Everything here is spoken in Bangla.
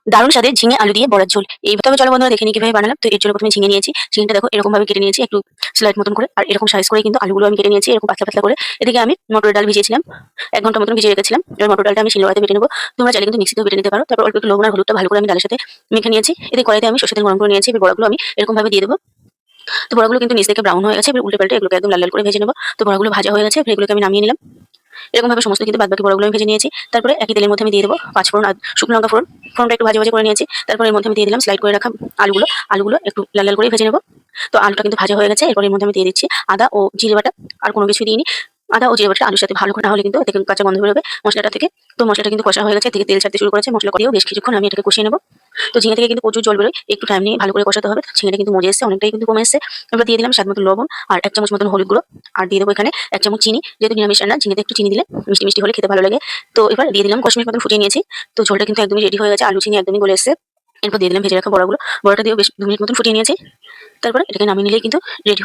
দারুণ স্বাদের ঝিঙে আলু দিয়ে বড়ার ঝোল। তবে চলো বন্ধুরা দেখে নিই কিভাবে বানালাম। তো এর জন্য প্রথমে ঝিঙে নিয়েছি। ঝিঙেটা দেখো এরকম ভাবে কেটে নিয়েছি একটু স্লাইড মতন করে। আর এরকম সাইজ করে কিন্তু আলুগুলো আমি কেটে নিয়েছি এরকম পাতলা পাতলা করে। এদিকে আমি মটরের ডাল ভিজিয়েছিলাম। ১ ঘন্টা মতন ভিজিয়ে রেখেছিলাম। এবার মটর ডালটা আমি শিলনোড়াতে বেটে নেবো। তোমরা চাইলে কিন্তু মিক্সিতেও বেটে নিতে পারো। তারপর অল্প একটু লবণ আর হলুদটা ভালো করে আমি ডালের সাথে মেখে নিয়েছি। এদিকে কড়াইতে আমি সরষের তেল গরম করে নিয়েছি। এবার বড়াগুলো আমি এরকম ভাবে দিয়ে দেবো। তো বড়াগুলো কিন্তু নিচ থেকে ব্রাউন হয়ে গেছে। এবার উল্টে পাল্টে এগুলোকে একদম লাল লাল করে ভেজে নেবো। তো বড়াগুলো ভাজা হয়ে গেছে। এবার এগুলোকে আমি নামিয়ে নিলাম। এরকম ভাবে সমস্ত কিন্তু বাদবাকি বড়াগুলো আমি ভেজে নিয়েছি। তারপরে একই তেলের মধ্যে আমি দিয়ে দেবো পাঁচফোড়ন আর শুকনো লঙ্কা ফোড়ন। ফোড়নটা একটু ভাজা ভাজা করে নিয়েছি। তারপরে এর মধ্যে আমি দিয়ে দিলাম স্লাইড করে রাখা আলুগুলো। আলুগুলো একটু লাল লাল করে ভেজে নেবো। তো আলুটা কিন্তু ভাজা হয়ে গেছে। এরপর এর মধ্যে আমি দিয়ে দিচ্ছি আদা ও জিরে বাটা। আর কোনো কিছু দিইনি। আদা ও জিরে বাটাটা আলুর সাথে ভালো করে না হলে কিন্তু এতে কিন্তু কাঁচা গন্ধ বেরোবে মশলাটা থেকে। তো মশলাটা কিন্তু কষা হয়ে গেছে। এদিকে তেল ছাড়তে শুরু করেছে। মশলা কষিয়েও বেশ কিছুক্ষণ আমি এটাকে কষিয়ে নেবো। তো ঝিঙে থেকে কিন্তু প্রচুর জল বেরোয়। একটু টাইম নিয়ে ভালো করে কষাতে হবে। ঝিঙেটা কিন্তু মজে এসেছে, অনেকটাই কিন্তু কমে এসেছে। এবার দিয়ে দিলাম স্বাদ মতো লবণ আর ১ চামচ মতন হলুদ গুঁড়ো। আর দিয়ে দেবো এখানে ১ চামচ চিনি। যেহেতু নিরামিষ রান্না ঝিঙেতে একটু চিনি দিলে মিষ্টি মিষ্টি হলে খেতে ভালো লাগে। তো এবার দিয়ে দিলাম ১০ মিনিট মতন ফুটিয়ে নিয়েছি। তো ঝোলটা কিন্তু একদমই রেডি হয়ে গেছে। আলু ঝিঙে একদমই গলে এসেছে। এরপর দিয়ে দিলাম ভেজে রাখা বড়াগুলো। বড়াটা দিয়েও বেশ ২ মিনিট মতন ফুটিয়ে নিয়েছি। তারপরে এটাকে নামিয়ে নিলেই কিন্তু রেডি।